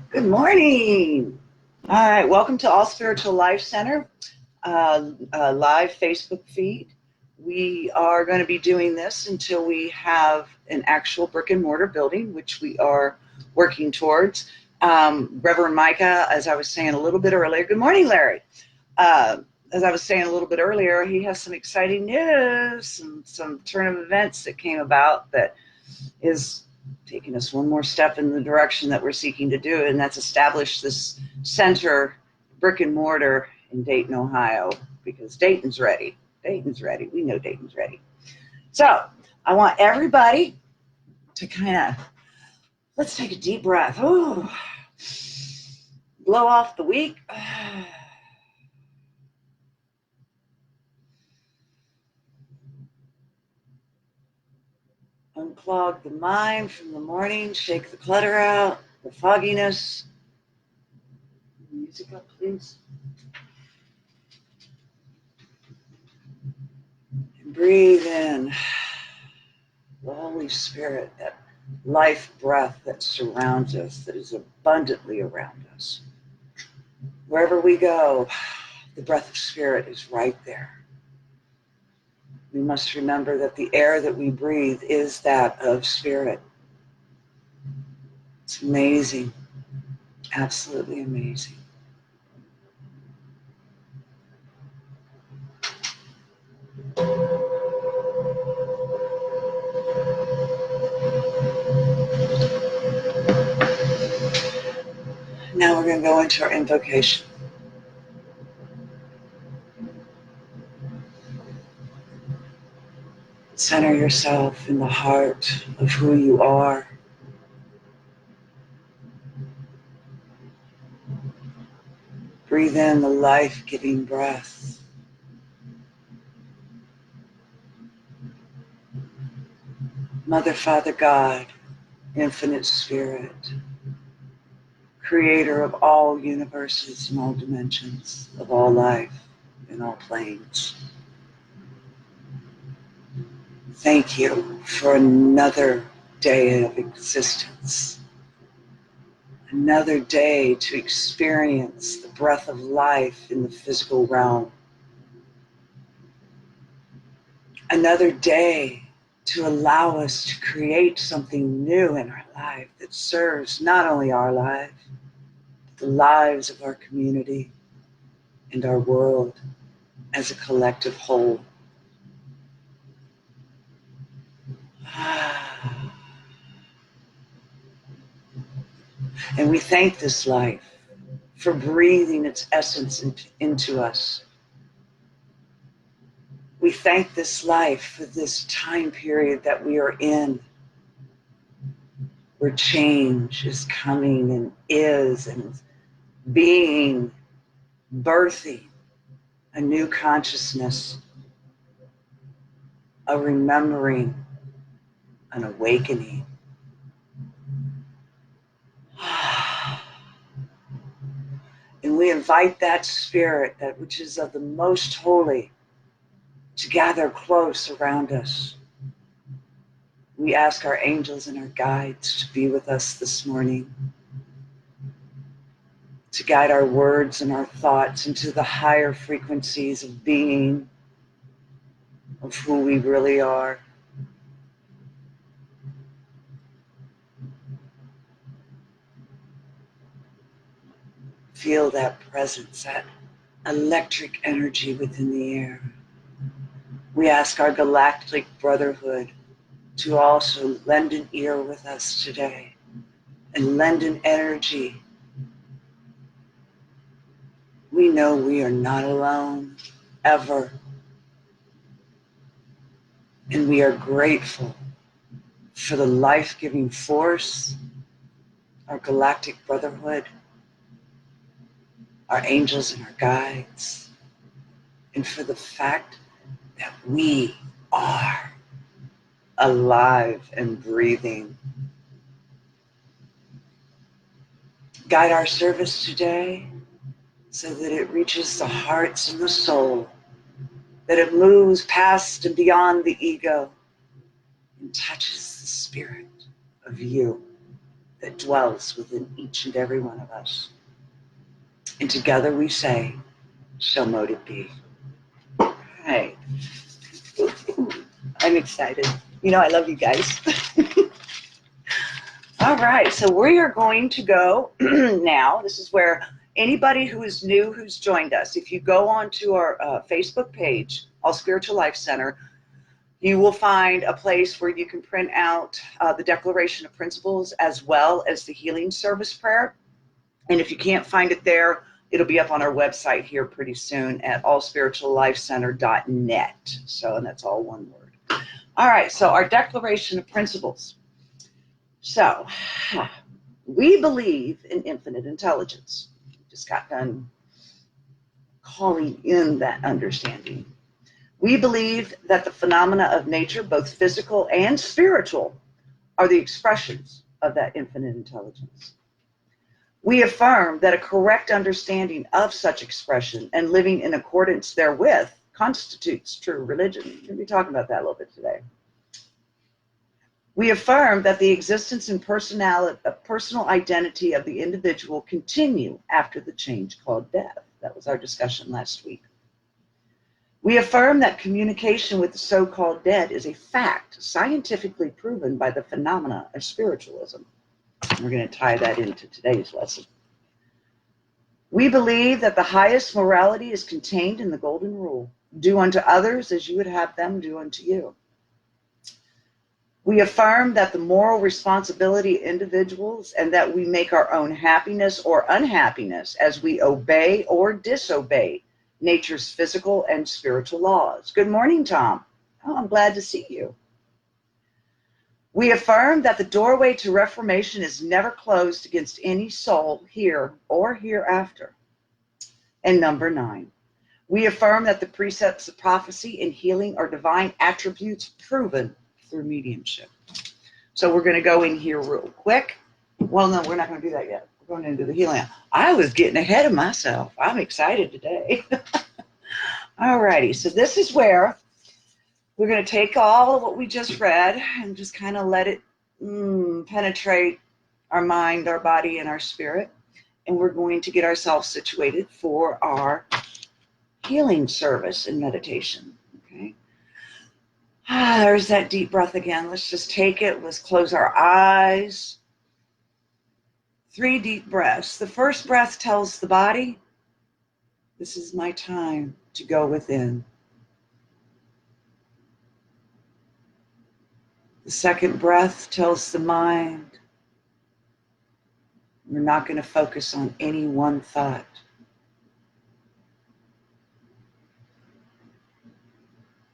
Good morning. All right, welcome to All Spiritual Life Center, live Facebook feed. We are going to be doing this until we have an actual brick and mortar building, which we are working towards. Reverend Micah, as I was saying a little bit earlier, good morning, Larry. As I was saying a little bit earlier, he has some exciting news and some turn of events that came about that is taking us one more step in the direction that we're seeking to do, and that's establish this center, brick and mortar, in Dayton, Ohio, because Dayton's ready. Dayton's ready. We know Dayton's ready. So I want everybody to let's take a deep breath. Ooh. Blow off the week. Unclog the mind from the morning, shake the clutter out, the fogginess. Music up, please. And breathe in the Holy Spirit, that life breath that surrounds us, that is abundantly around us. Wherever we go, the breath of Spirit is right there. We must remember that the air that we breathe is that of Spirit. It's amazing, absolutely amazing. Now we're going to go into our invocation. Center yourself in the heart of who you are. Breathe in the life-giving breath. Mother, Father, God, Infinite Spirit, Creator of all universes and all dimensions, of all life and all planes. Thank you for another day of existence, another day to experience the breath of life in the physical realm, another day to allow us to create something new in our life that serves not only our life, but the lives of our community and our world as a collective whole. And we thank this life for breathing its essence into us. We thank this life for this time period that we are in, where change is coming and is being, birthing a new consciousness, a remembering, an awakening. And we invite that spirit, that which is of the most holy, to gather close around us. We ask our angels and our guides to be with us this morning, to guide our words and our thoughts into the higher frequencies of being, of who we really are. Feel that presence, that electric energy within the air. We ask our galactic brotherhood to also lend an ear with us today and lend an energy. We know we are not alone, ever. And we are grateful for the life-giving force, our galactic brotherhood, our angels and our guides, and for the fact that we are alive and breathing. Guide our service today so that it reaches the hearts and the soul, that it moves past and beyond the ego and touches the spirit of you. that dwells within each and every one of us. And together we say, so mote it be. Hey, I'm excited. You know, I love you guys. All right, so we are going to go now. This is where anybody who is new, who's joined us, if you go onto our Facebook page, All Spiritual Life Center, you will find a place where you can print out the Declaration of Principles as well as the Healing Service Prayer. And if you can't find it there, it'll be up on our website here pretty soon at allspirituallifecenter.net. So, and that's all one word. All right, so our Declaration of Principles. So, we believe in infinite intelligence. Just got done calling in that understanding. We believe that the phenomena of nature, both physical and spiritual, are the expressions of that infinite intelligence. We affirm that a correct understanding of such expression and living in accordance therewith constitutes true religion. We're going to be talking about that a little bit today. We affirm that the existence and personal identity of the individual continue after the change called death. That was our discussion last week. We affirm that communication with the so-called dead is a fact scientifically proven by the phenomena of spiritualism. We're going to tie that into today's lesson. We believe that the highest morality is contained in the golden rule: do unto others as you would have them do unto you. We affirm that the moral responsibility of individuals and that we make our own happiness or unhappiness as we obey or disobey nature's physical and spiritual laws. Good morning, Tom. Oh, I'm glad to see you. We affirm that the doorway to reformation is never closed against any soul here or hereafter. And number 9, we affirm that the precepts of prophecy and healing are divine attributes proven through mediumship. So we're going to go in here real quick. Well, no, we're not going to do that yet. We're going into the healing. I was getting ahead of myself. I'm excited today. All righty. So this is where we're going to take all of what we just read and just kind of let it penetrate our mind, our body, and our spirit. And we're going to get ourselves situated for our healing service and meditation. Okay. There's that deep breath again. Let's just take it. Let's close our eyes. 3 deep breaths. The first breath tells the body, this is my time to go within. The second breath tells the mind, we're not going to focus on any one thought.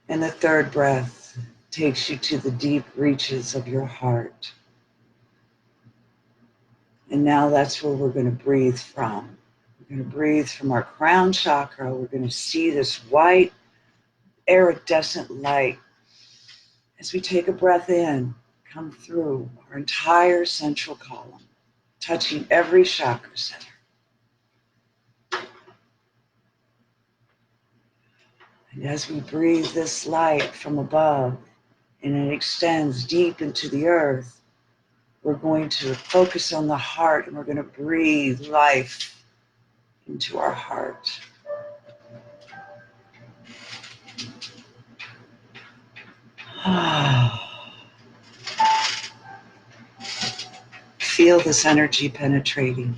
And the third breath takes you to the deep reaches of your heart. And now that's where we're going to breathe from. We're going to breathe from our crown chakra. We're going to see this white iridescent light as we take a breath in, come through our entire central column, touching every chakra center. And as we breathe this light from above, and it extends deep into the earth, we're going to focus on the heart, and we're going to breathe life into our heart. Feel this energy penetrating,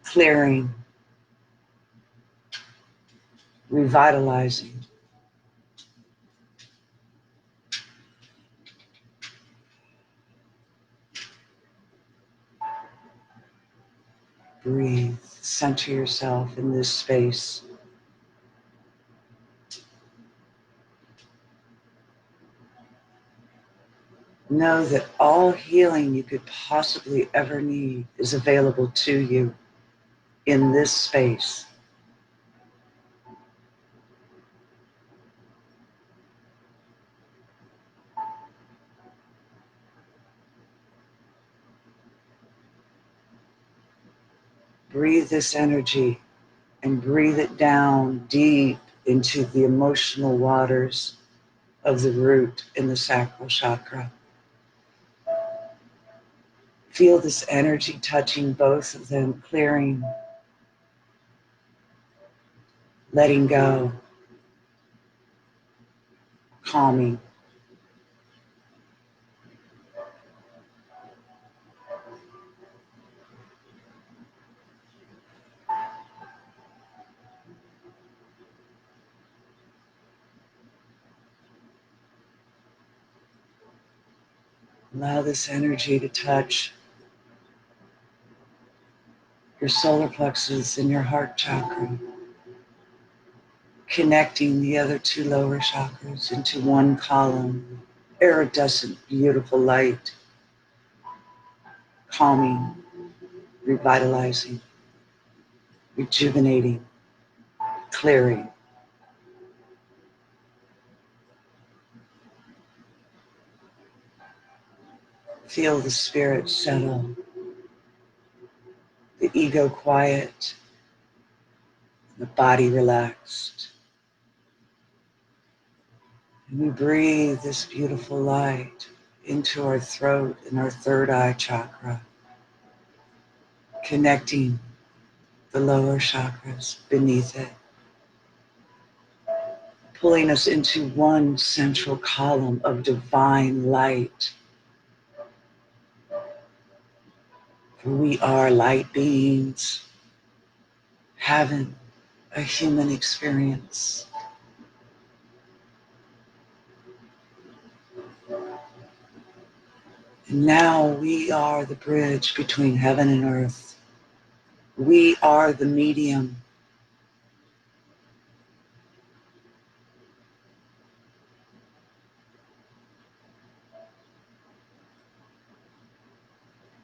clearing, revitalizing. Breathe, center yourself in this space. Know that all healing you could possibly ever need is available to you in this space. Breathe this energy and breathe it down deep into the emotional waters of the root in the sacral chakra. Feel this energy touching both of them, clearing, letting go, calming. Allow this energy to touch your solar plexus and your heart chakra, connecting the other two lower chakras into one column, iridescent, beautiful light, calming, revitalizing, rejuvenating, clearing. Feel the spirit settle, the ego quiet, the body relaxed. And we breathe this beautiful light into our throat and our third eye chakra, connecting the lower chakras beneath it, pulling us into one central column of divine light. For we are light beings, having a human experience. And now we are the bridge between heaven and earth. We are the medium.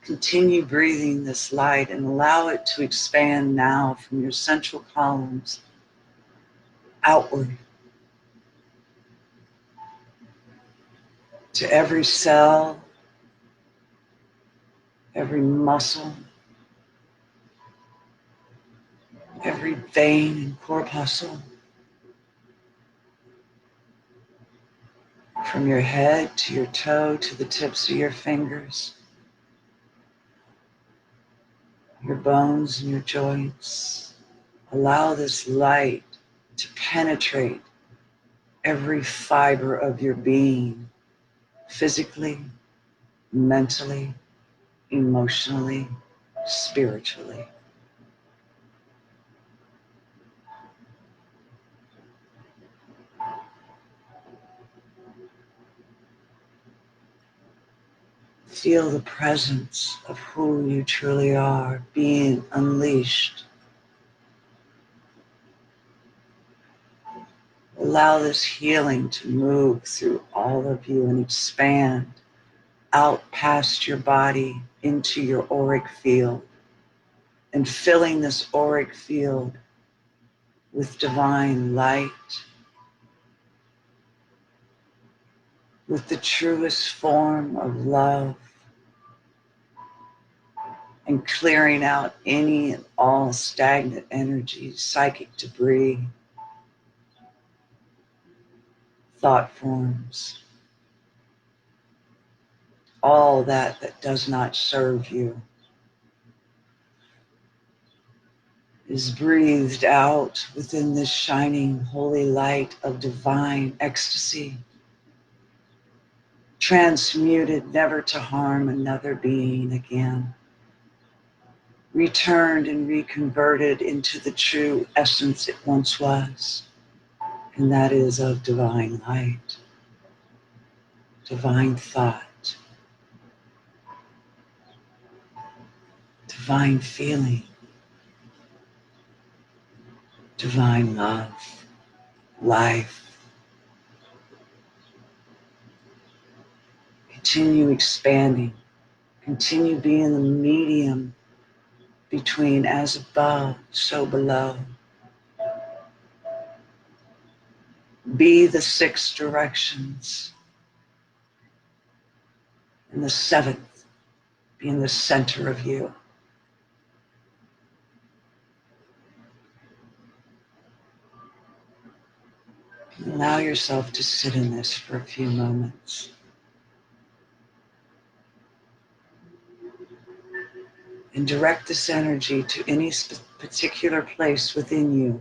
Continue breathing this light and allow it to expand now from your central columns outward to every cell, every muscle, every vein and corpuscle, from your head to your toe to the tips of your fingers, your bones and your joints. Allow this light to penetrate every fiber of your being, physically, mentally, emotionally, spiritually. Feel the presence of who you truly are being unleashed. Allow this healing to move through all of you and expand out past your body into your auric field, and filling this auric field with divine light, with the truest form of love, and clearing out any and all stagnant energy, psychic debris, thought forms, all that does not serve you is breathed out within this shining holy light of divine ecstasy, transmuted never to harm another being again, returned and reconverted into the true essence it once was, and that is of divine light, divine thought, divine feeling, divine love, life. Continue expanding, continue being the medium between as above, so below. Be the 6 directions, and the 7th being the center of you. Allow yourself to sit in this for a few moments. and direct this energy to any particular place within you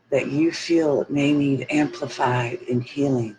that you feel it may need amplified in healing.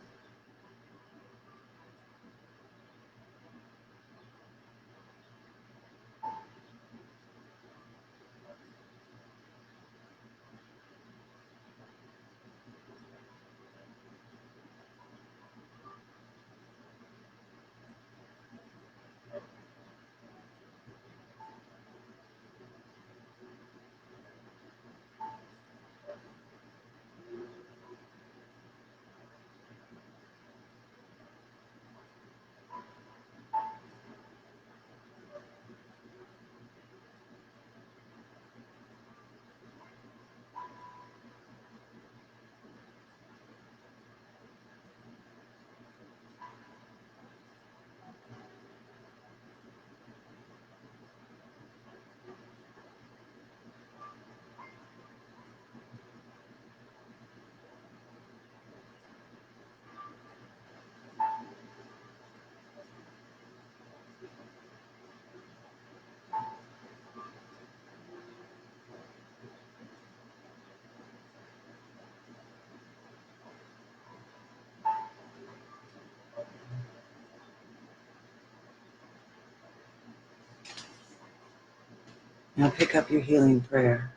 Now pick up your healing prayer.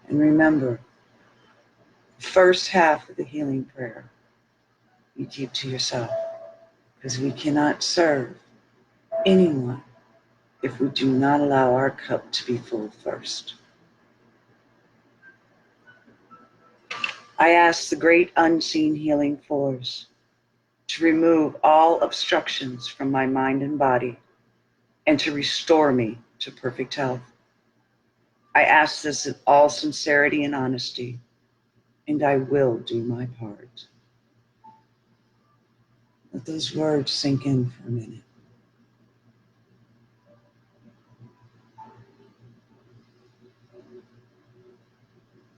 And remember, the first half of the healing prayer you keep to yourself, because we cannot serve anyone if we do not allow our cup to be full first. I ask the great unseen healing force to remove all obstructions from my mind and body and to restore me to perfect health. I ask this in all sincerity and honesty, and I will do my part. Let those words sink in for a minute.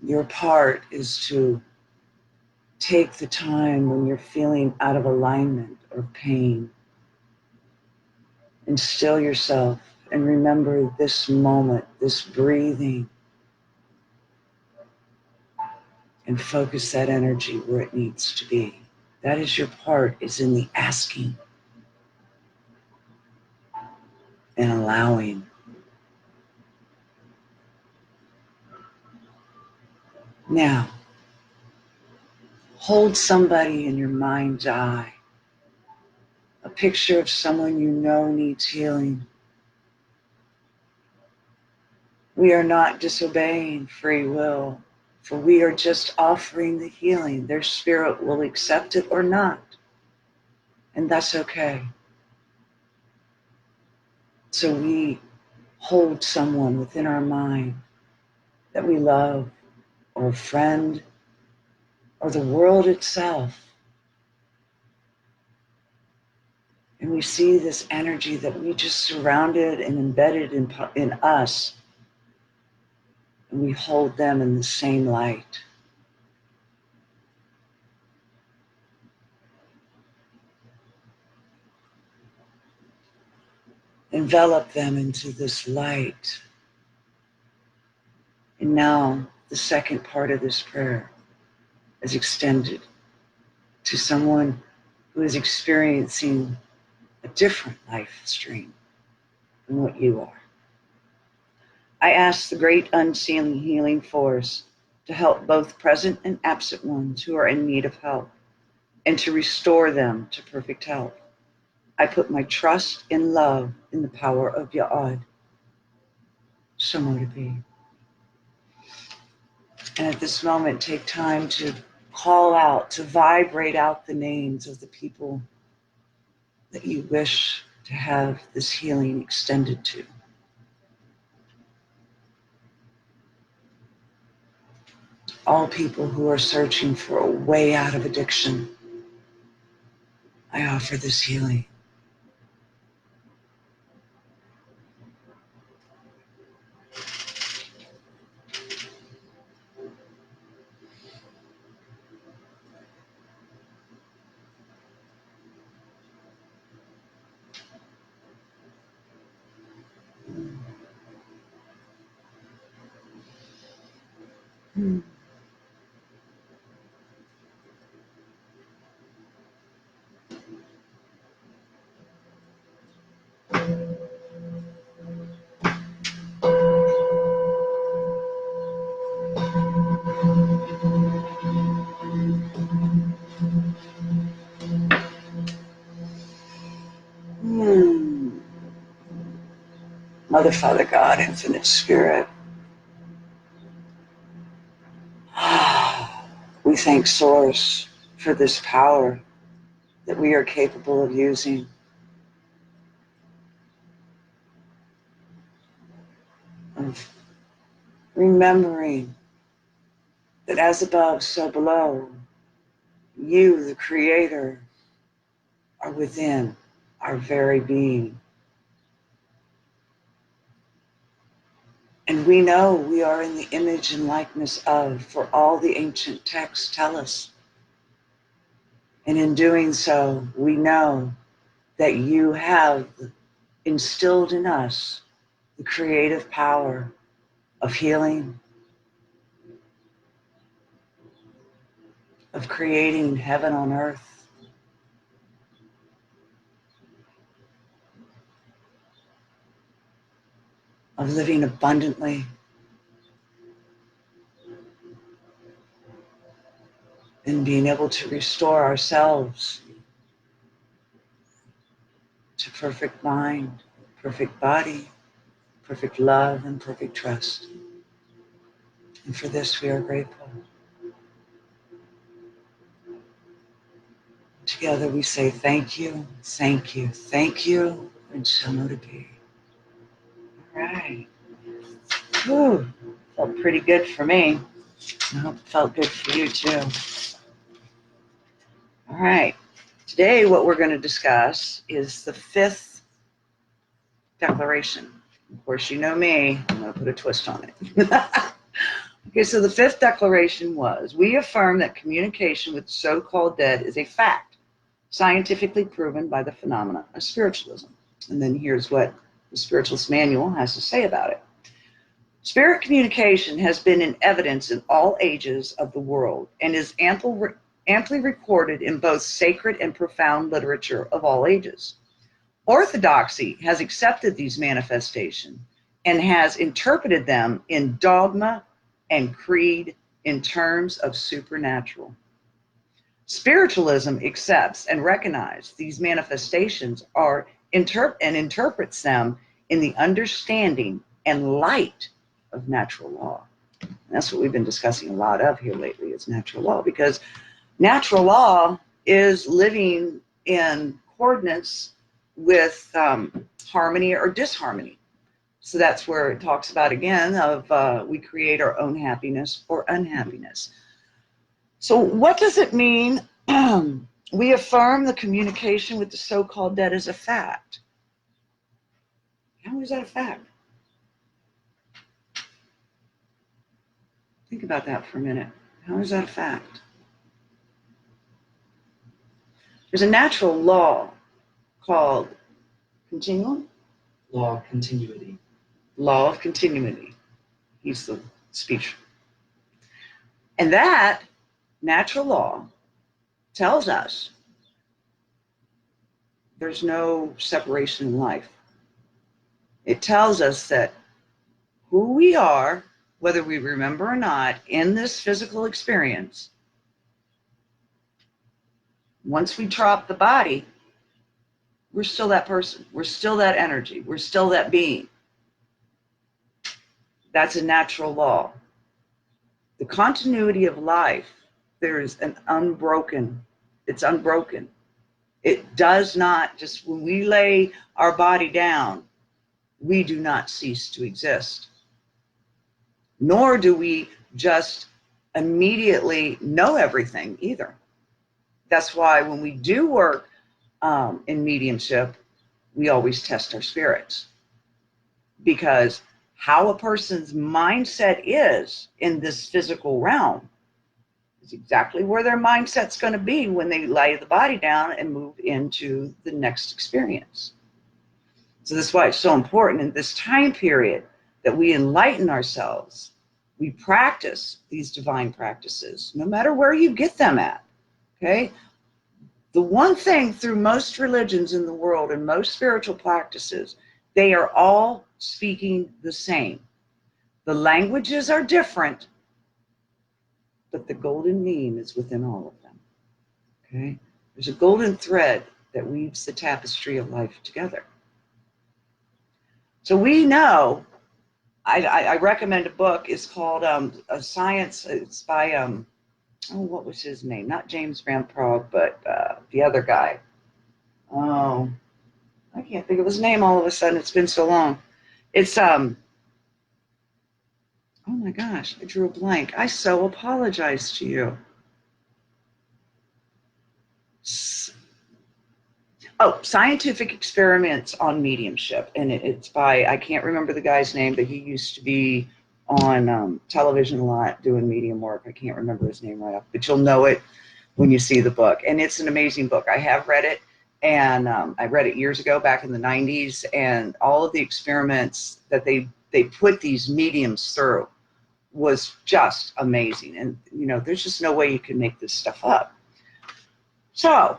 Your part is to take the time when you're feeling out of alignment or pain and still yourself and remember this moment, this breathing, and focus that energy where it needs to be. That is your part, is in the asking and allowing. Now, hold somebody in your mind's eye, a picture of someone you know needs healing. We are not disobeying free will, for we are just offering the healing. Their spirit will accept it or not, and that's okay. So we hold someone within our mind that we love, or a friend, or the world itself. And we see this energy that we just surrounded and embedded in us, and we hold them in the same light. Envelop them into this light. And now the second part of this prayer is extended to someone who is experiencing a different life stream than what you are. I ask the great unseen healing force to help both present and absent ones who are in need of help and to restore them to perfect health. I put my trust and love in the power of Ya'ad. So mote it be. And at this moment, take time to call out, to vibrate out the names of the people that you wish to have this healing extended to. All people who are searching for a way out of addiction, I offer this healing. Mother, Father, God, Infinite Spirit, we thank Source for this power that we are capable of using. Of remembering that as above, so below, you, the Creator, are within our very being. And we know we are in the image and likeness of, for all the ancient texts tell us. And in doing so, we know that you have instilled in us the creative power of healing, of creating heaven on earth, of living abundantly, and being able to restore ourselves to perfect mind, perfect body, perfect love, and perfect trust. And for this, we are grateful. Together we say thank you, thank you, thank you, and so know to be. All right. Whew. Felt pretty good for me. I hope it felt good for you too. All right. Today, what we're going to discuss is the fifth declaration. Of course, you know me. I'm going to put a twist on it. Okay, so the fifth declaration was, we affirm that communication with the so-called dead is a fact, scientifically proven by the phenomena of spiritualism. And then here's what the Spiritualist Manual has to say about it. Spirit communication has been in evidence in all ages of the world and is amply recorded in both sacred and profound literature of all ages. Orthodoxy has accepted these manifestations and has interpreted them in dogma and creed in terms of supernatural. Spiritualism accepts and recognizes these manifestations and interprets them in the understanding and light of natural law. And that's what we've been discussing a lot of here lately, is natural law, because natural law is living in coordinates with harmony or disharmony. So that's where it talks about, again, of we create our own happiness or unhappiness. So what does it mean? We affirm the communication with the so-called dead is a fact. How is that a fact? Think about that for a minute. How is that a fact? There's a natural law called continuum? Law of continuity. Law of continuity. He's the speech. And that natural law tells us there's no separation in life. It tells us that who we are, whether we remember or not, in this physical experience, once we drop the body, we're still that person. We're still that energy. We're still that being. That's a natural law. The continuity of life, there is it's unbroken. It does not, just when we lay our body down, we do not cease to exist. Nor do we just immediately know everything either. That's why when we do work in mediumship, we always test our spirits. Because how a person's mindset is in this physical realm is exactly where their mindset's going to be when they lay the body down and move into the next experience. So that's why it's so important in this time period that we enlighten ourselves, We practice these divine practices, no matter where you get them at, okay? The one thing through most religions in the world and most spiritual practices, they are all speaking the same. The languages are different, but the golden mean is within all of them, okay? There's a golden thread that weaves the tapestry of life together. So we know, I recommend a book. It's called A Science. It's by, what was his name? Not James Van Prague, but the other guy. Oh, I can't think of his name all of a sudden. It's been so long. It's, oh my gosh, I drew a blank. I so apologize to you. Scientific Experiments on Mediumship. And it's by, I can't remember the guy's name, but he used to be on television a lot doing medium work. I can't remember his name right off, but you'll know it when you see the book. And it's an amazing book. I have read it, and I read it years ago, back in the 90s, and all of the experiments that they put these mediums through was just amazing. And, you know, there's just no way you can make this stuff up. So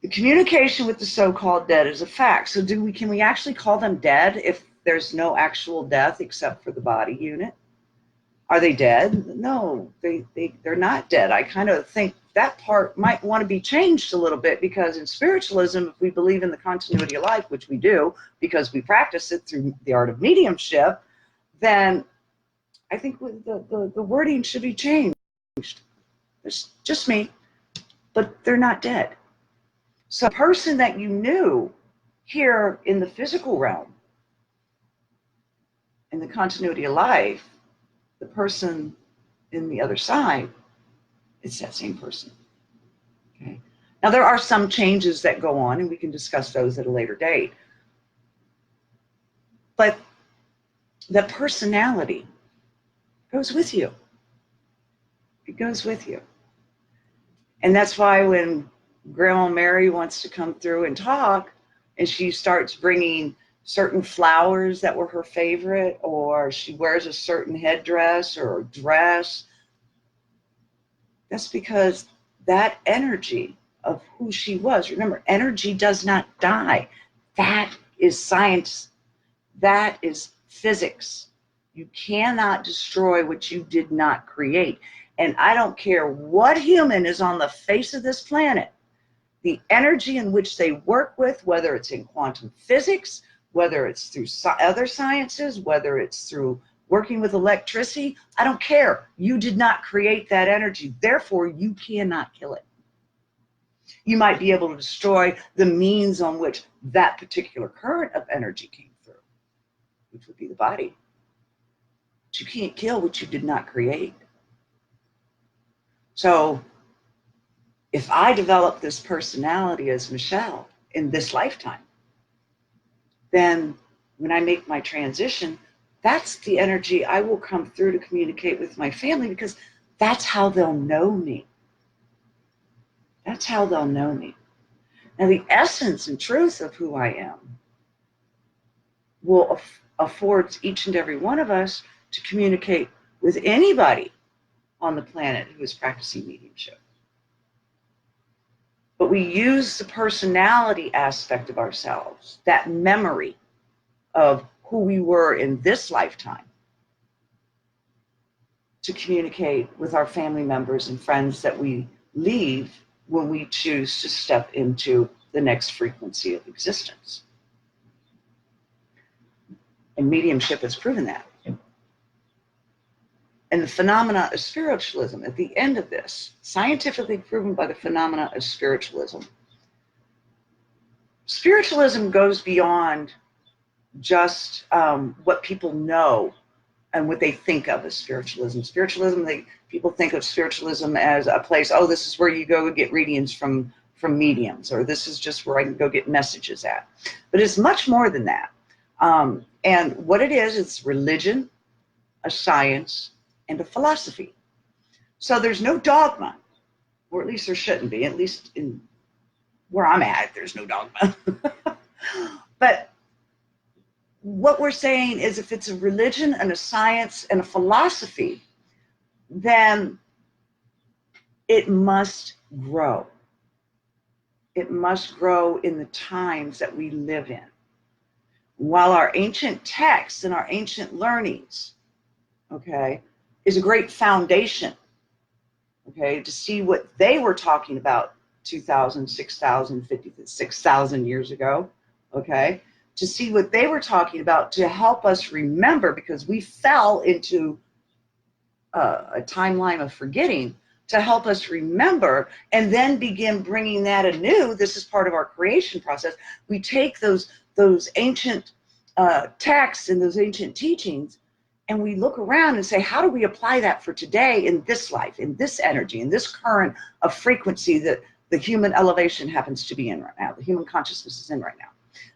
the communication with the so-called dead is a fact. So can we actually call them dead if there's no actual death except for the body unit? Are they dead? No, they're not dead. I kind of think that part might want to be changed a little bit, because in spiritualism, if we believe in the continuity of life, which we do because we practice it through the art of mediumship, then I think the wording should be changed. It's just me, but they're not dead. So a person that you knew here in the physical realm, in the continuity of life, the person in the other side, it's that same person. Okay. Now there are some changes that go on, and we can discuss those at a later date. But the personality goes with you. It goes with you. And that's why when Grandma Mary wants to come through and talk, and she starts bringing certain flowers that were her favorite, or she wears a certain headdress or dress, that's because that energy of who she was, remember, energy does not die. That is science. That is physics. You cannot destroy what you did not create. And I don't care what human is on the face of this planet, the energy in which they work with, whether it's in quantum physics, whether it's through other sciences, whether it's through working with electricity, I don't care. You did not create that energy. Therefore, you cannot kill it. You might be able to destroy the means on which that particular current of energy came through, which would be the body. But you can't kill what you did not create. So if I develop this personality as Michelle in this lifetime, then when I make my transition, that's the energy I will come through to communicate with my family, because that's how they'll know me. That's how they'll know me. Now, the essence and truth of who I am will afford each and every one of us to communicate with anybody on the planet who is practicing mediumship. But we use the personality aspect of ourselves, that memory of who we were in this lifetime, to communicate with our family members and friends that we leave when we choose to step into the next frequency of existence. And mediumship has proven that. And the phenomena of spiritualism, at the end of this, scientifically proven by the phenomena of spiritualism, spiritualism goes beyond just what people know and what they think of as spiritualism. Spiritualism, people think of spiritualism as a place, oh, this is where you go get readings from mediums, or this is just where I can go get messages at. But it's much more than that. And what it is, it's religion, a science, and a philosophy. So there's no dogma, or at least there shouldn't be, at least in where I'm at, there's no dogma. But what we're saying is if it's a religion and a science and a philosophy, then it must grow. It must grow in the times that we live in. While our ancient texts and our ancient learnings, okay, is a great foundation, okay, to see what they were talking about 2,000, 6,000, 56,000 years ago, okay, to see what they were talking about to help us remember, because we fell into a timeline of forgetting, to help us remember and then begin bringing that anew. This is part of our creation process. We take those ancient texts and those ancient teachings, and we look around and say, how do we apply that for today in this life, in this energy, in this current of frequency that the human elevation happens to be in right now, the human consciousness is in right now.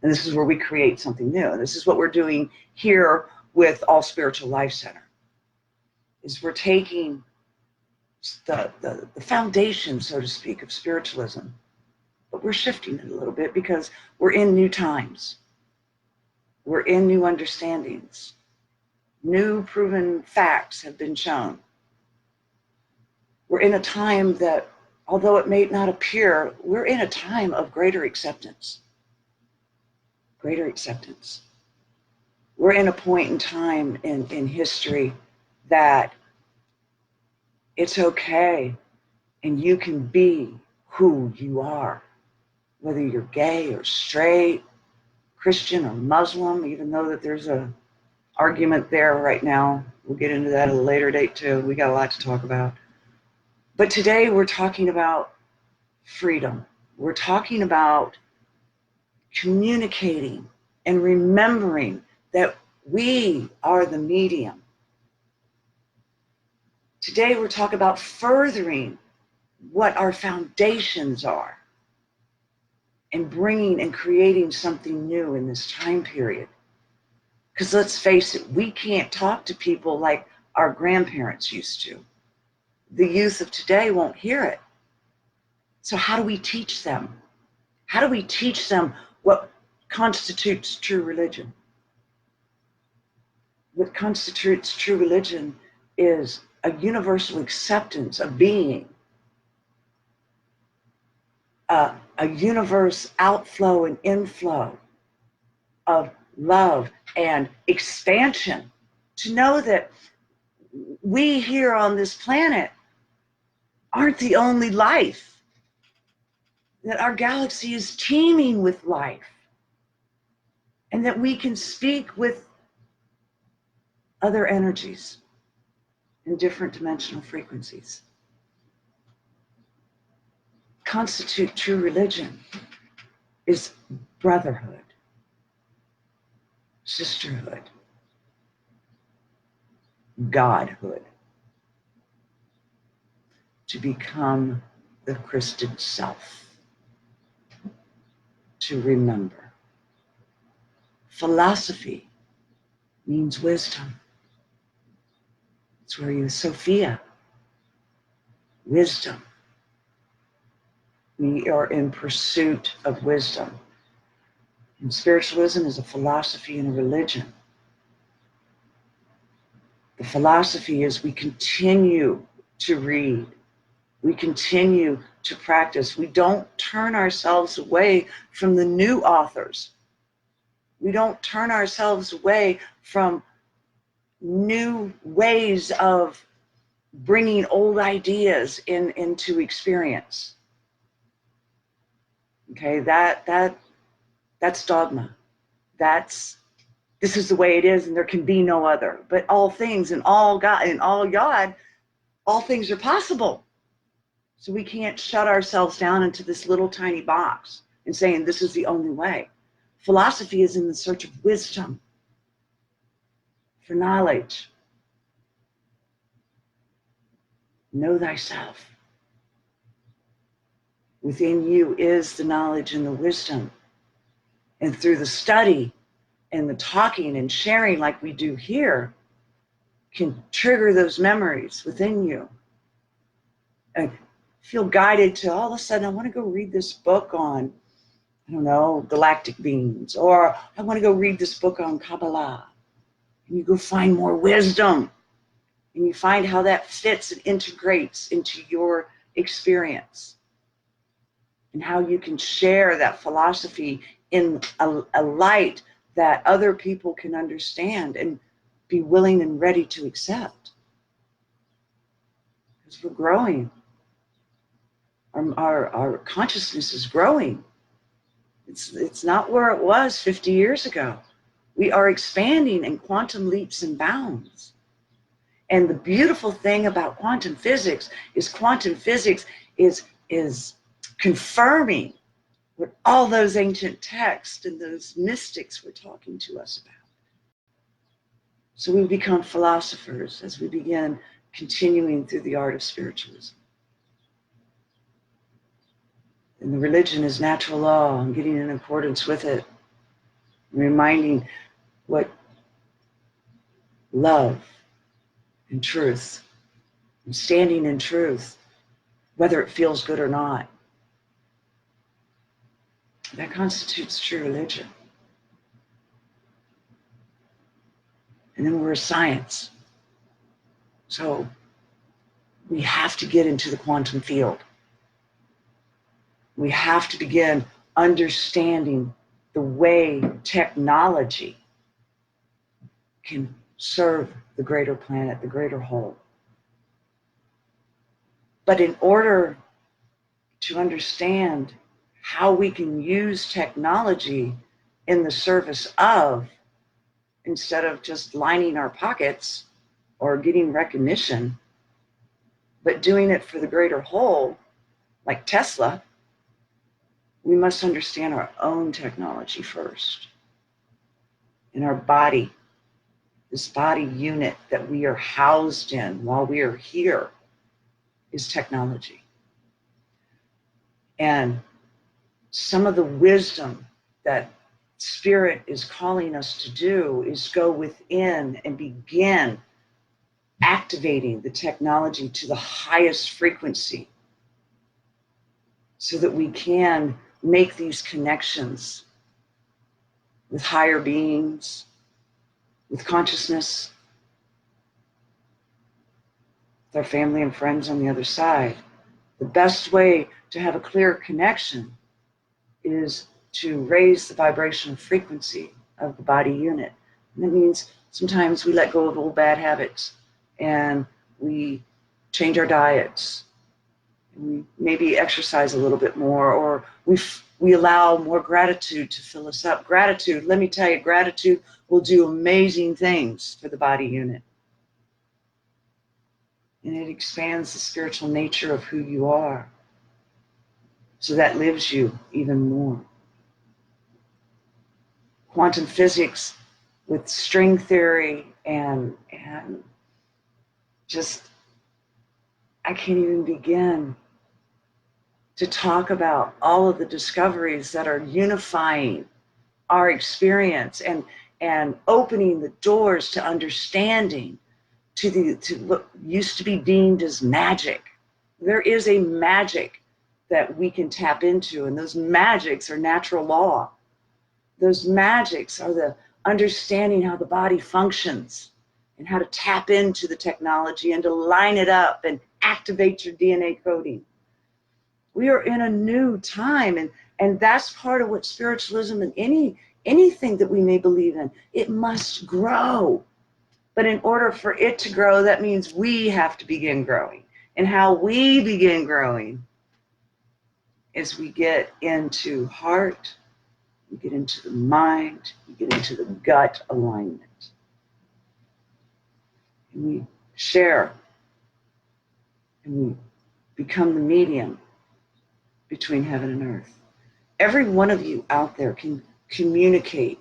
And this is where we create something new. And this is what we're doing here with All Spiritual Life Center, is we're taking the foundation, so to speak, of spiritualism, but we're shifting it a little bit because we're in new times. We're in new understandings. New proven facts have been shown. We're in a time that, although it may not appear, we're in a time of greater acceptance. Greater acceptance. We're in a point in time in history that it's okay and you can be who you are, whether you're gay or straight, Christian or Muslim, even though that there's a argument there right now. We'll get into that at a later date too. We got a lot to talk about. But today we're talking about freedom. We're talking about communicating and remembering that we are the medium. Today we're talking about furthering what our foundations are and bringing and creating something new in this time period. Because let's face it, we can't talk to people like our grandparents used to. The youth of today won't hear it. So how do we teach them? How do we teach them what constitutes true religion? What constitutes true religion is a universal acceptance of being, a universe outflow and inflow of love and expansion. To know that we here on this planet aren't the only life, that our galaxy is teeming with life, and that we can speak with other energies in different dimensional frequencies. Constitute true religion is brotherhood, sisterhood, godhood, to become the Christed self, to remember. Philosophy means wisdom. It's where you, Sophia, wisdom. We are in pursuit of wisdom. And spiritualism is a philosophy and a religion. The philosophy is we continue to read. We continue to practice. We don't turn ourselves away from the new authors. We don't turn ourselves away from new ways of bringing old ideas into experience. Okay, that's dogma. This is the way it is, and there can be no other. But all things and all God, all things are possible. So we can't shut ourselves down into this little tiny box and saying this is the only way. Philosophy is in the search of wisdom, for knowledge. Know thyself. Within you is the knowledge and the wisdom. And through the study and the talking and sharing like we do here, can trigger those memories within you. And feel guided to all of a sudden, I want to go read this book on I don't know, galactic beings, or I want to go read this book on Kabbalah. And you go find more wisdom, and you find how that fits and integrates into your experience, and how you can share that philosophy in a light that other people can understand and be willing and ready to accept. Because we're growing. Our consciousness is growing. It's not where it was 50 years ago. We are expanding in quantum leaps and bounds. And the beautiful thing about quantum physics is confirming what all those ancient texts and those mystics were talking to us about. So we become philosophers as we begin continuing through the art of spiritualism. And the religion is natural law, and getting in accordance with it, reminding what love and truth, and standing in truth, whether it feels good or not, that constitutes true religion. And then we're a science. So we have to get into the quantum field. We have to begin understanding the way technology can serve the greater planet, the greater whole. But in order to understand how we can use technology in the service of, instead of just lining our pockets or getting recognition, but doing it for the greater whole, like Tesla, we must understand our own technology first. In our body, this body unit that we are housed in while we are here is technology. And some of the wisdom that Spirit is calling us to do is go within and begin activating the technology to the highest frequency so that we can make these connections with higher beings, with consciousness, with our family and friends on the other side. The best way to have a clear connection is to raise the vibrational frequency of the body unit. And that means sometimes we let go of old bad habits and we change our diets. And we maybe exercise a little bit more, or we allow more gratitude to fill us up. Gratitude, let me tell you, gratitude will do amazing things for the body unit. And it expands the spiritual nature of who you are. So that lives you even more. Quantum physics with string theory and just, I can't even begin to talk about all of the discoveries that are unifying our experience and opening the doors to understanding to what used to be deemed as magic. There is a magic that we can tap into, and those magics are natural law. Those magics are the understanding how the body functions and how to tap into the technology and to line it up and activate your DNA coding. We are in a new time, and that's part of what spiritualism and anything that we may believe in, it must grow. But in order for it to grow, that means we have to begin growing. And how we begin growing is we get into heart, we get into the mind, we get into the gut alignment. And we share, and we become the medium between heaven and earth. Every one of you out there can communicate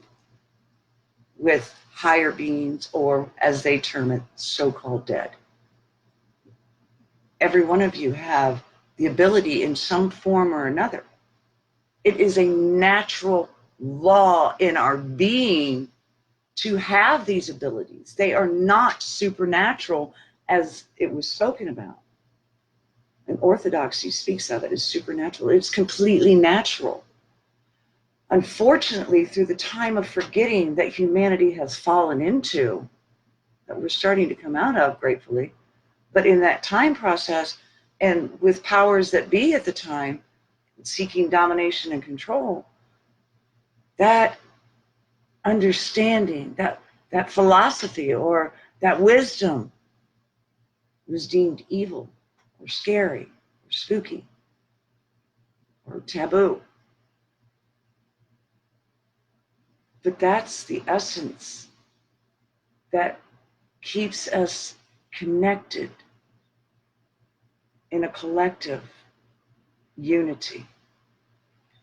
with higher beings, or as they term it, so-called dead. Every one of you have the ability in some form or another. It is a natural law in our being to have these abilities. They are not supernatural as it was spoken about. And orthodoxy speaks of it as supernatural. It's completely natural. Unfortunately, through the time of forgetting that humanity has fallen into, that we're starting to come out of, gratefully, but in that time process, and with powers that be at the time, seeking domination and control, that understanding, that philosophy or that wisdom was deemed evil or scary or spooky or taboo. But that's the essence that keeps us connected in a collective unity.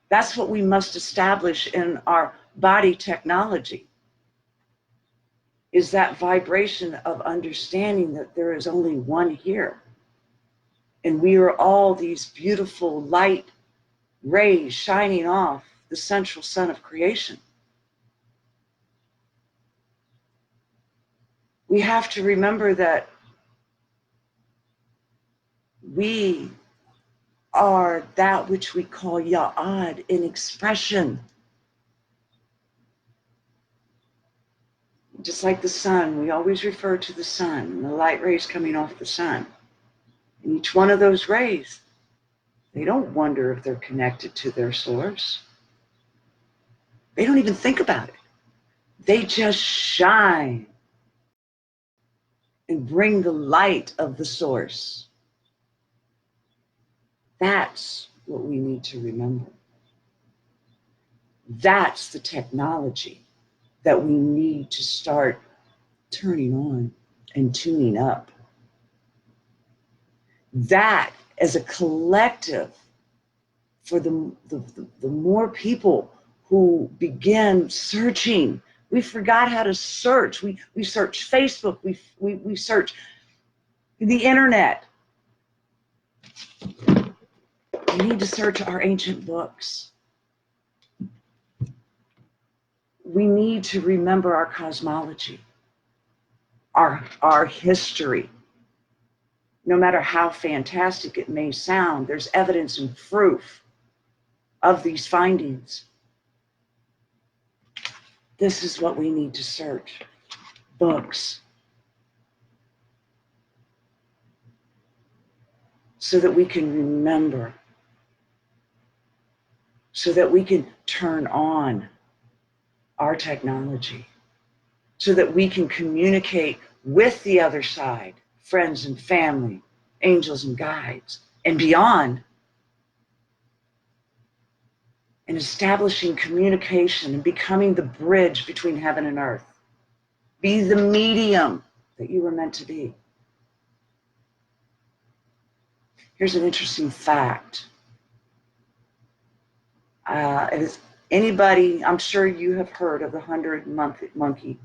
That's what we must establish in our body technology, is that vibration of understanding that there is only one here. And we are all these beautiful light rays shining off the central sun of creation. We have to remember that we are that which we call Ya'ad in expression. Just like the sun, we always refer to the sun and the light rays coming off the sun. And each one of those rays, they don't wonder if they're connected to their source. They don't even think about it. They just shine and bring the light of the source. That's what we need to remember. That's the technology that we need to start turning on and tuning up. That as a collective, for the more people who begin searching. We forgot how to search. We search Facebook, we search the internet. We need to search our ancient books. We need to remember our cosmology, our history. No matter how fantastic it may sound, there's evidence and proof of these findings. This is what we need to search. Books. So that we can remember. So that we can turn on our technology. So that we can communicate with the other side, friends and family, angels and guides, and beyond. And establishing communication and becoming the bridge between heaven and earth. Be the medium that you were meant to be. Here's an interesting fact. Anybody, I'm sure you have heard of the 100-monkey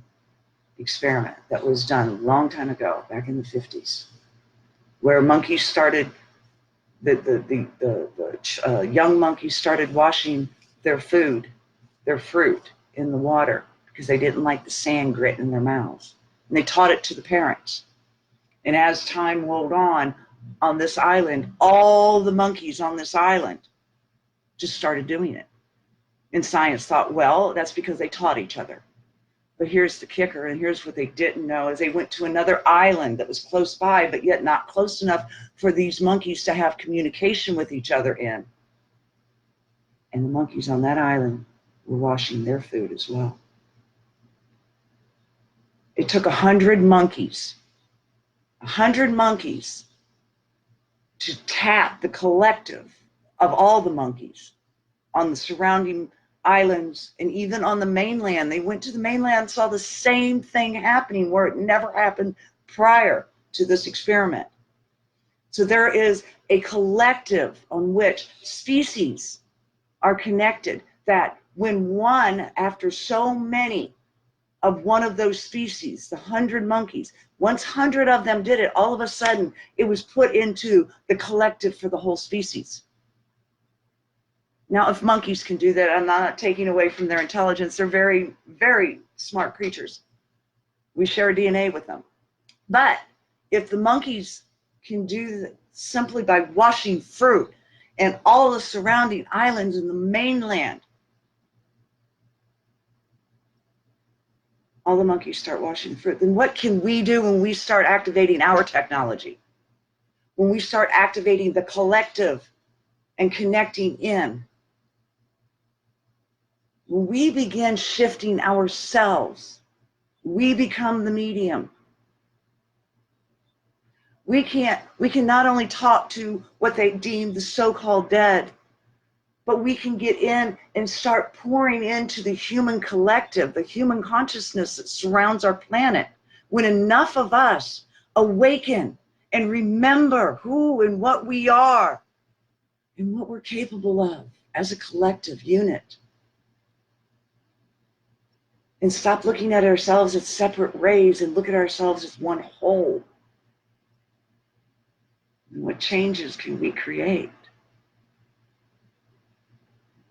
experiment that was done a long time ago, back in the 50s, where monkeys started, the young monkeys started washing their food, their fruit, in the water because they didn't like the sand grit in their mouths. And they taught it to the parents. And as time rolled on this island, all the monkeys on this island just started doing it. And science thought, well, that's because they taught each other. But here's the kicker, and here's what they didn't know, is they went to another island that was close by, but yet not close enough for these monkeys to have communication with each other in. And the monkeys on that island were washing their food as well. It took 100 monkeys to tap the collective of all the monkeys on the surrounding islands and even on the mainland. They went to the mainland and saw the same thing happening where it never happened prior to this experiment. So there is a collective on which species are connected, that when one, after so many of one of those species, the 100 monkeys, once 100 of them did it, all of a sudden it was put into the collective for the whole species. Now, if monkeys can do that, I'm not taking away from their intelligence. They're very, very smart creatures. We share DNA with them. But if the monkeys can do that simply by washing fruit and all the surrounding islands and the mainland All the monkeys start washing the fruit. Then what can we do when we start activating our technology? When we start activating the collective and connecting in? When we begin shifting ourselves, we become the medium. We can not only talk to what they deem the so-called dead, but we can get in and start pouring into the human collective, the human consciousness that surrounds our planet. When enough of us awaken and remember who and what we are and what we're capable of as a collective unit, and stop looking at ourselves as separate rays and look at ourselves as one whole. And what changes can we create?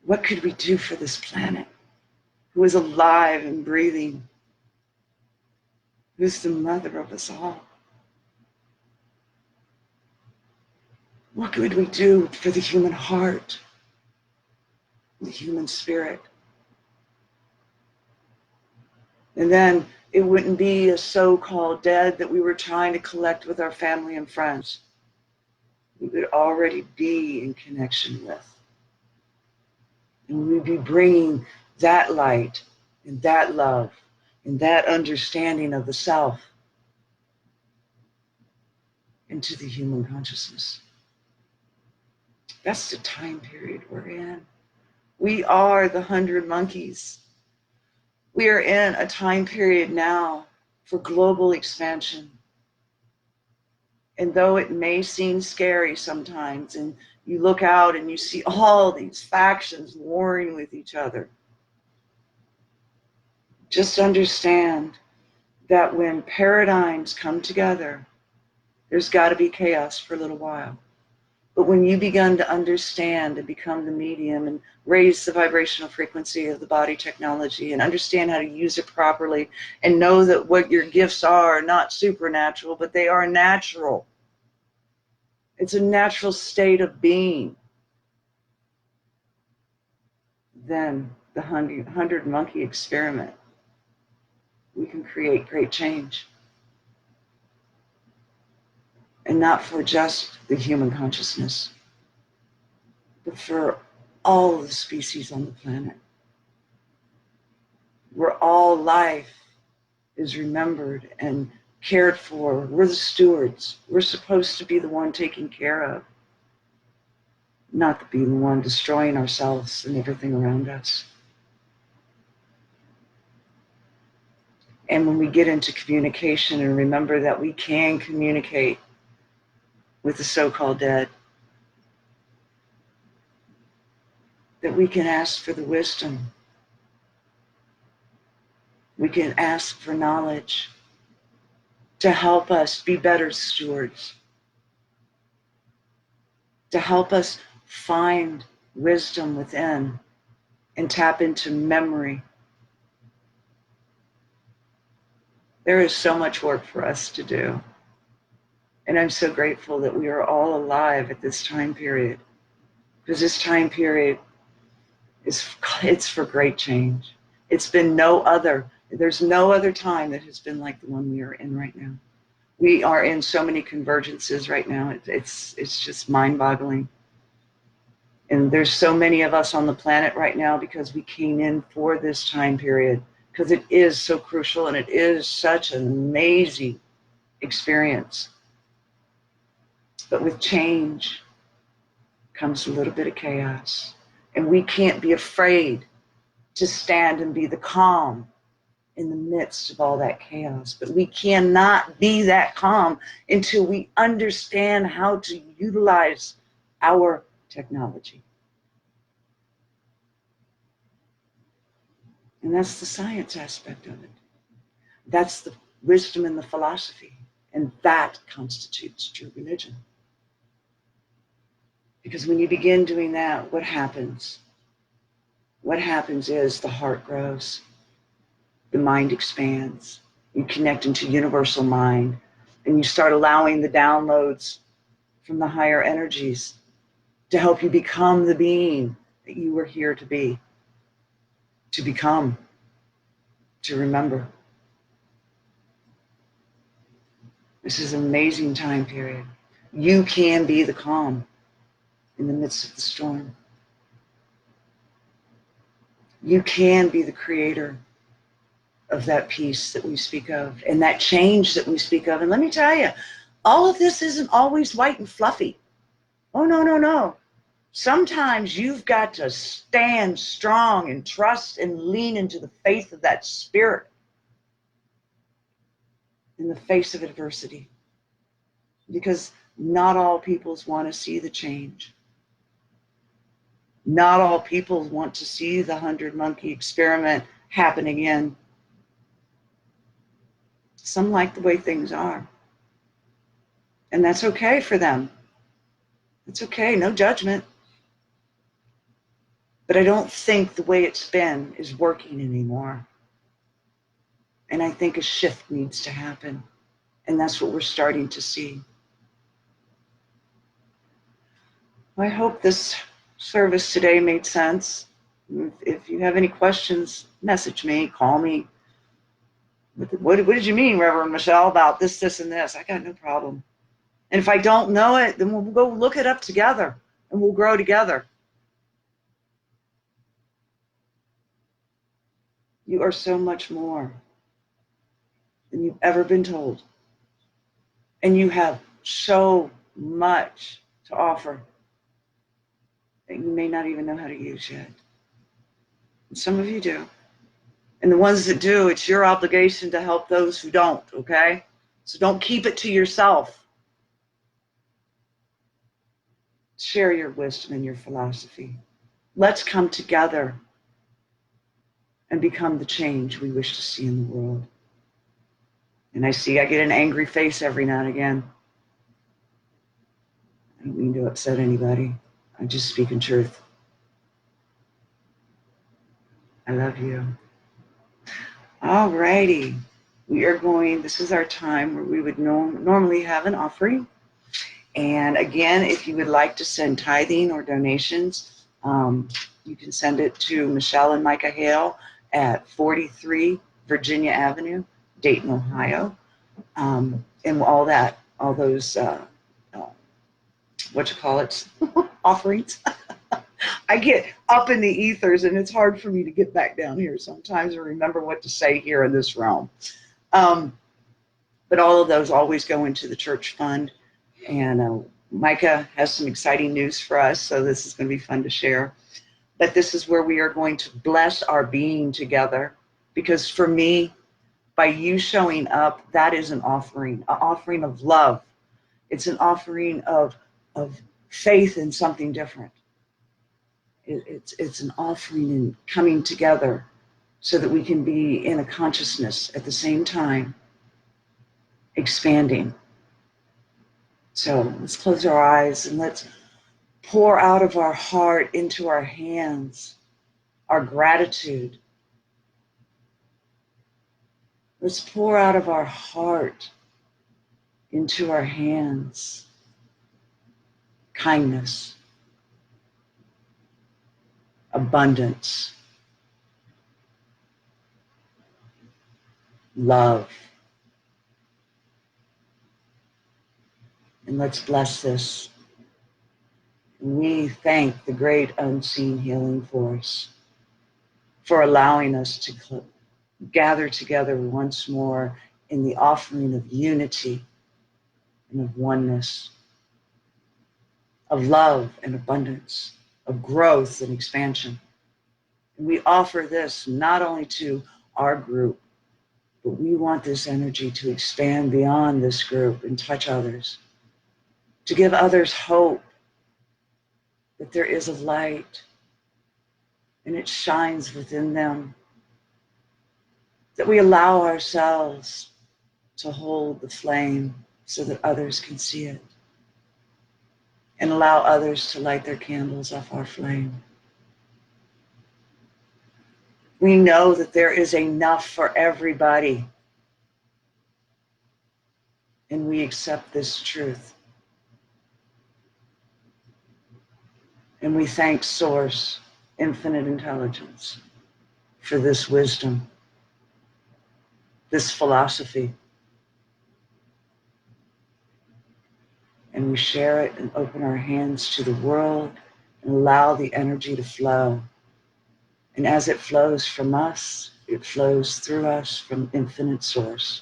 What could we do for this planet, who is alive and breathing, who's the mother of us all? What could we do for the human heart, the human spirit? And then it wouldn't be a so-called dead that we were trying to collect with our family and friends. We would already be in connection with. And we'd be bringing that light and that love and that understanding of the self into the human consciousness. That's the time period we're in. We are the 100 monkeys. We are in a time period now for global expansion. And though it may seem scary sometimes, and you look out and you see all these factions warring with each other, just understand that when paradigms come together, there's got to be chaos for a little while. But when you begin to understand and become the medium and raise the vibrational frequency of the body technology and understand how to use it properly and know that what your gifts are not supernatural, but they are natural. It's a natural state of being. Then the 100 monkey experiment, we can create great change. And not for just the human consciousness, but for all of the species on the planet. Where all life is remembered and cared for. We're the stewards. We're supposed to be the one taking care of, not to be the one destroying ourselves and everything around us. And when we get into communication and remember that we can communicate with the so-called dead, that we can ask for the wisdom, we can ask for knowledge to help us be better stewards, to help us find wisdom within and tap into memory. There is so much work for us to do. And I'm so grateful that we are all alive at this time period, because this time period it's for great change. It's been there's no other time that has been like the one we are in right now. We are in so many convergences right now. It's just mind-boggling. And there's so many of us on the planet right now because we came in for this time period, because it is so crucial and it is such an amazing experience. But with change comes a little bit of chaos. And we can't be afraid to stand and be the calm in the midst of all that chaos. But we cannot be that calm until we understand how to utilize our technology. And that's the science aspect of it. That's the wisdom and the philosophy. And that constitutes true religion. Because when you begin doing that, what happens? What happens is the heart grows, the mind expands, you connect into universal mind, and you start allowing the downloads from the higher energies to help you become the being that you were here to be, to become, to remember. This is an amazing time period. You can be the calm in the midst of the storm. You can be the creator of that peace that we speak of and that change that we speak of. And let me tell you, all of this isn't always white and fluffy. Oh, no, no, no. Sometimes you've got to stand strong and trust and lean into the faith of that spirit in the face of adversity. Because not all peoples want to see the change. Not all people want to see the 100-monkey experiment happen again. Some like the way things are. And that's okay for them. It's okay, no judgment. But I don't think the way it's been is working anymore. And I think a shift needs to happen. And that's what we're starting to see. I hope this service today made sense. If you have any questions, message me, call me. What did you mean, Reverend Michelle, about this, and this? I got no problem. And if I don't know it, then we'll go look it up together and we'll grow together. You are so much more than you've ever been told. And you have so much to offer that you may not even know how to use yet. And some of you do. And the ones that do, it's your obligation to help those who don't, okay? So don't keep it to yourself. Share your wisdom and your philosophy. Let's come together and become the change we wish to see in the world. And I get an angry face every now and again. I don't mean to upset anybody. I'm just speaking truth. I love you. All righty. This is our time where we would normally have an offering. And again, if you would like to send tithing or donations, you can send it to Michelle and Micah Hale at 43 Virginia Avenue, Dayton, Ohio. And all those, offerings. I get up in the ethers and it's hard for me to get back down here sometimes and remember what to say here in this realm. But all of those always go into the church fund. And Micah has some exciting news for us, so this is going to be fun to share. But this is where we are going to bless our being together. Because for me, by you showing up, that is an offering of love. It's an offering of faith in something different. It's an offering in coming together so that we can be in a consciousness at the same time, expanding. So let's close our eyes and let's pour out of our heart into our hands our gratitude. Let's pour out of our heart into our hands kindness, abundance, love. And let's bless this. We thank the great unseen healing force for allowing us to gather together once more in the offering of unity and of oneness, of love and abundance, of growth and expansion. And we offer this not only to our group, but we want this energy to expand beyond this group and touch others, to give others hope that there is a light and it shines within them, that we allow ourselves to hold the flame so that others can see it, and allow others to light their candles off our flame. We know that there is enough for everybody, and we accept this truth. And we thank Source, Infinite Intelligence, for this wisdom, this philosophy, and we share it and open our hands to the world and allow the energy to flow. And as it flows from us, it flows through us from infinite source.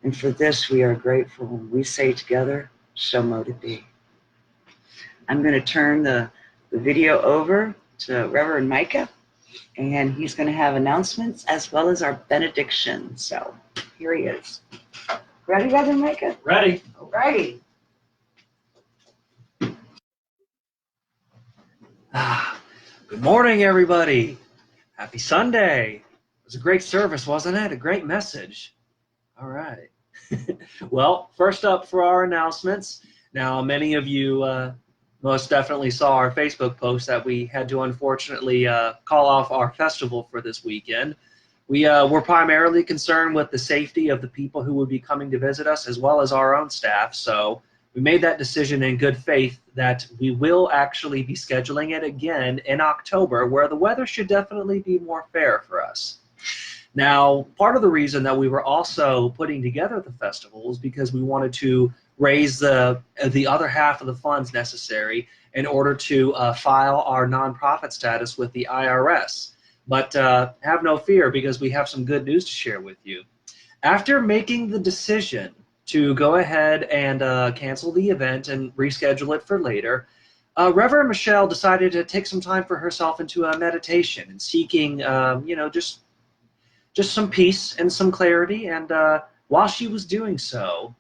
And for this, we are grateful. We say together, so mote it be. I'm going to turn the video over to Reverend Micah, and he's going to have announcements as well as our benediction. So here he is. Ready, Reverend Micah? Ready. All righty. Good morning, everybody. Happy Sunday. It was a great service, wasn't it? A great message. All right. Well, first up for our announcements. Now, many of you most definitely saw our Facebook post that we had to unfortunately call off our festival for this weekend. We were primarily concerned with the safety of the people who would be coming to visit us as well as our own staff. So we made that decision in good faith that we will actually be scheduling it again in October, where the weather should definitely be more fair for us. Now, part of the reason that we were also putting together the festival is because we wanted to raise the other half of the funds necessary in order to file our nonprofit status with the IRS. But have no fear, because we have some good news to share with you. After making the decision to go ahead and cancel the event and reschedule it for later, Reverend Michelle decided to take some time for herself into a meditation and seeking, just some peace and some clarity. And while she was doing so,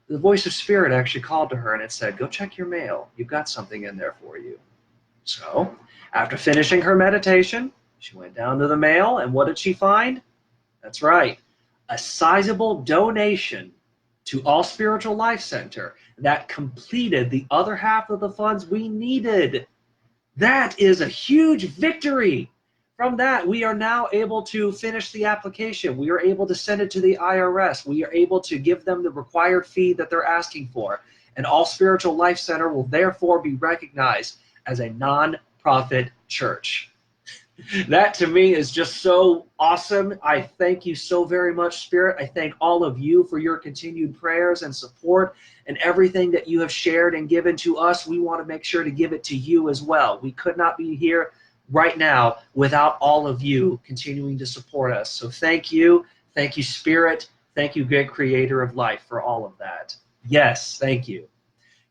the voice of spirit actually called to her and it said, "Go check your mail. You've got something in there for you." So after finishing her meditation, she went down to the mail, and what did she find? That's right, a sizable donation to All Spiritual Life Center that completed the other half of the funds we needed. That is a huge victory. From that, we are now able to finish the application. We are able to send it to the IRS. We are able to give them the required fee that they're asking for. And All Spiritual Life Center will therefore be recognized as a non-profit church. That to me is just so awesome. I thank you so very much, Spirit. I thank all of you for your continued prayers and support and everything that you have shared and given to us. We want to make sure to give it to you as well. We could not be here right now without all of you continuing to support us. So thank you, Spirit. Thank you, great creator of life, for all of that. Yes, thank you.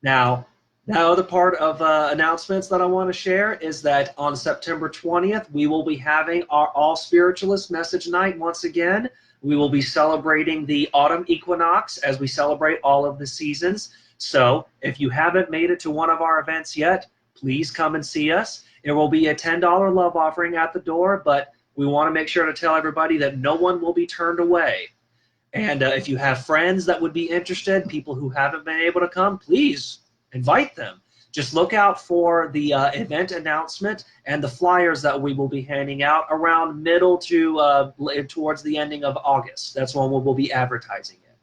Now, the other part of announcements that I want to share is that on September 20th, we will be having our All Spiritualist Message Night once again. We will be celebrating the autumn equinox as we celebrate all of the seasons. So if you haven't made it to one of our events yet, please come and see us. There will be a $10 love offering at the door, but we want to make sure to tell everybody that no one will be turned away. And if you have friends that would be interested, people who haven't been able to come, please invite them. Just look out for the event announcement and the flyers that we will be handing out around middle to towards the ending of August. That's when we'll be advertising it.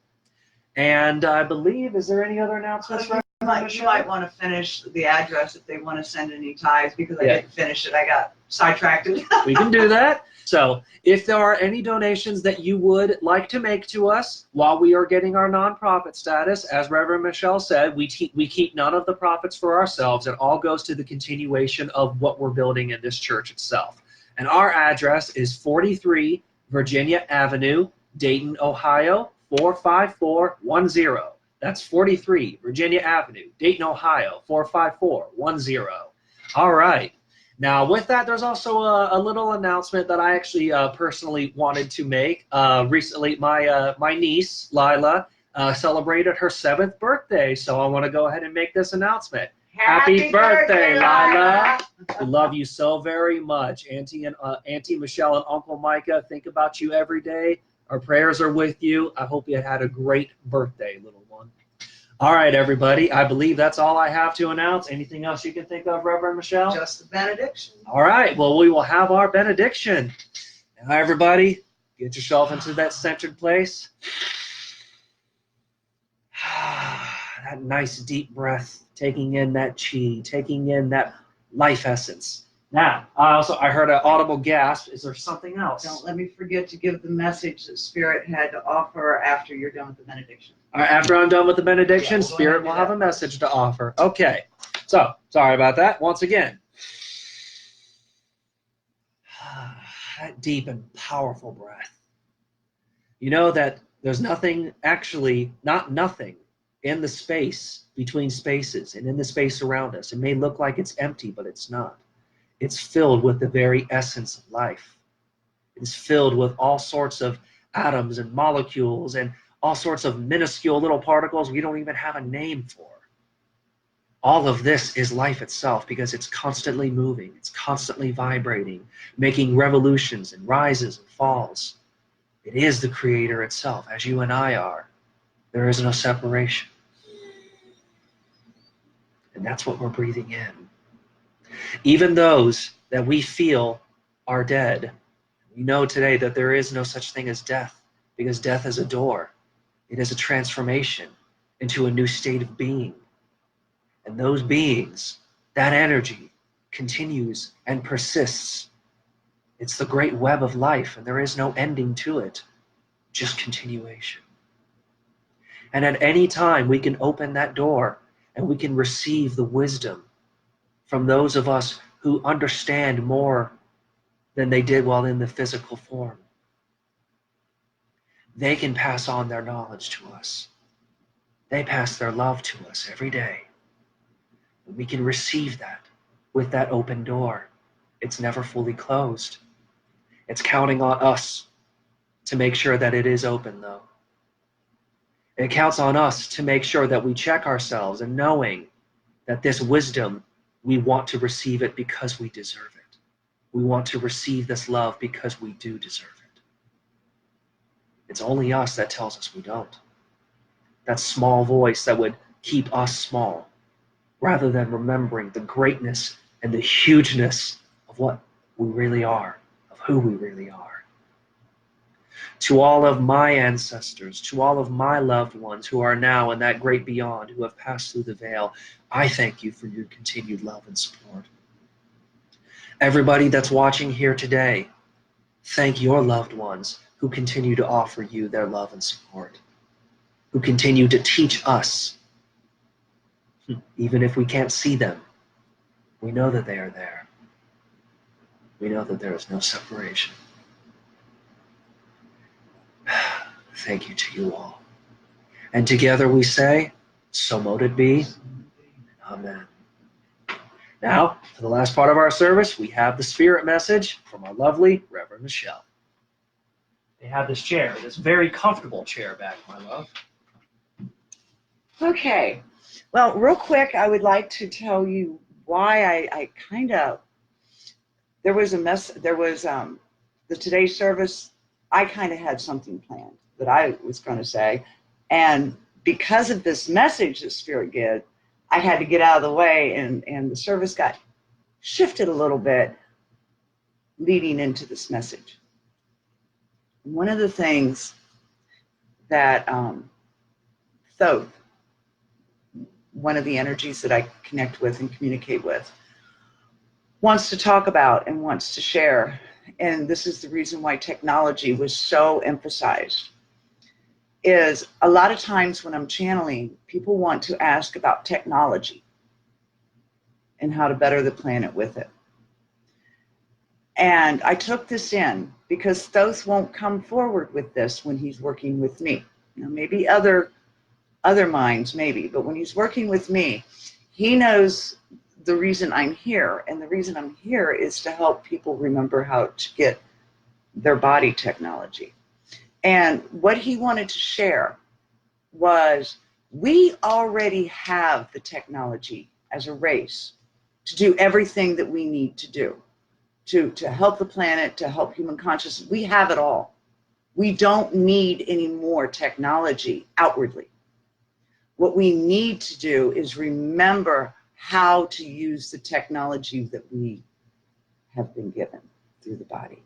And I believe, is there any other announcements? You might want to finish the address if they want to send any tithes, because I didn't finish it. I got sidetracked. We can do that. So if there are any donations that you would like to make to us while we are getting our nonprofit status, as Reverend Michelle said, we keep none of the profits for ourselves. It all goes to the continuation of what we're building in this church itself. And our address is 43 Virginia Avenue, Dayton, Ohio, 45410. That's 43 Virginia Avenue, Dayton, Ohio, 45410. All right. Now, with that, there's also a little announcement that I actually personally wanted to make. Recently, my niece, Lila, celebrated her 7th birthday, so I want to go ahead and make this announcement. Happy birthday, Lila! We love you so very much. Auntie Michelle and Uncle Micah think about you every day. Our prayers are with you. I hope you had a great birthday, little one. All right, everybody. I believe that's all I have to announce. Anything else you can think of, Reverend Michelle? Just the benediction. All right. Well, we will have our benediction. Now, everybody, get yourself into that centered place. That nice deep breath, taking in that chi, taking in that life essence. Now, I heard an audible gasp. Is there something else? Don't let me forget to give the message that Spirit had to offer after you're done with the benediction. All right, after I'm done with the benediction, Yeah, we'll Spirit will have a message to offer. Okay. So, sorry about that. Once again, that deep and powerful breath. You know that there's nothing, actually, not nothing, in the space between spaces and in the space around us. It may look like it's empty, but it's not. It's filled with the very essence of life. It is filled with all sorts of atoms and molecules and all sorts of minuscule little particles we don't even have a name for. All of this is life itself because it's constantly moving, it's constantly vibrating, making revolutions and rises and falls. It is the creator itself, as you and I are. There is no separation. And that's what we're breathing in. Even those that we feel are dead, we know today that there is no such thing as death, because death is a door. It is a transformation into a new state of being. And those beings, that energy, continues and persists. It's the great web of life, and there is no ending to it, just continuation. And at any time, we can open that door and we can receive the wisdom from those of us who understand more than they did while in the physical form. They can pass on their knowledge to us. They pass their love to us every day. And we can receive that with that open door. It's never fully closed. It's counting on us to make sure that it is open, though. It counts on us to make sure that we check ourselves and knowing that this wisdom, we want to receive it because we deserve it. We want to receive this love because we do deserve it. It's only us that tells us we don't. That small voice that would keep us small, rather than remembering the greatness and the hugeness of what we really are, of who we really are. To all of my ancestors, to all of my loved ones who are now in that great beyond, who have passed through the veil, I thank you for your continued love and support. Everybody that's watching here today, thank your loved ones who continue to offer you their love and support, who continue to teach us. Even if we can't see them, we know that they are there. We know that there is no separation. Thank you to you all. And together we say, so mote it be. Amen. Now, for the last part of our service, we have the spirit message from our lovely Reverend Michelle. They have this chair, this very comfortable chair back, my love. Okay. Well, real quick, I would like to tell you why I kind of, there was the today's service, I kind of had something planned that I was going to say. And because of this message that Spirit did, I had to get out of the way, and the service got shifted a little bit leading into this message. One of the things that Thoth, one of the energies that I connect with and communicate with, wants to talk about and wants to share, and this is the reason why technology was so emphasized, is a lot of times when I'm channeling, people want to ask about technology and how to better the planet with it. And I took this in because Thoth won't come forward with this when he's working with me. Now, maybe other minds, maybe, but when he's working with me, he knows the reason I'm here. And the reason I'm here is to help people remember how to get their body technology. And what he wanted to share was, we already have the technology as a race to do everything that we need to do, to help the planet, to help human consciousness. We have it all. We don't need any more technology outwardly. What we need to do is remember how to use the technology that we have been given through the body.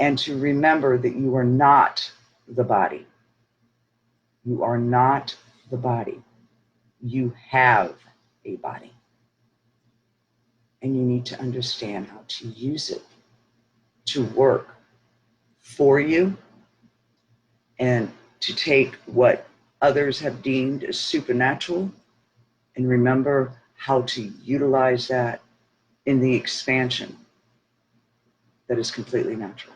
And to remember that you are not the body. You are not the body. You have a body. and you need to understand how to use it to work for you and to take what others have deemed as supernatural and remember how to utilize that in the expansion that is completely natural.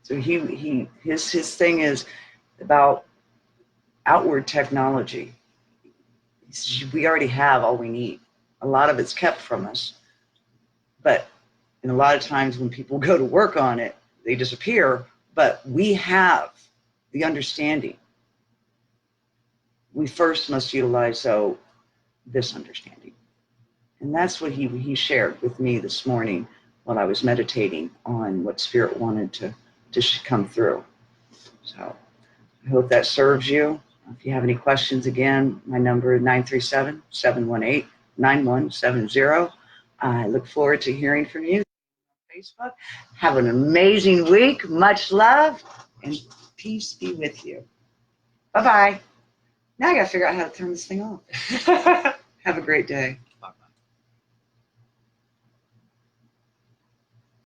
So his thing is about outward technology. We already have all we need. A lot of it's kept from us, but and a lot of times when people go to work on it, they disappear. But we have the understanding. We first must utilize this understanding, and that's what he shared with me this morning while I was meditating on what Spirit wanted to come through. So I hope that serves you. If you have any questions, again, my number is 937-718-9170. I look forward to hearing from you on Facebook. Have an amazing week. Much love and peace be with you. Bye-bye. Now I got to figure out how to turn this thing off. Have a great day.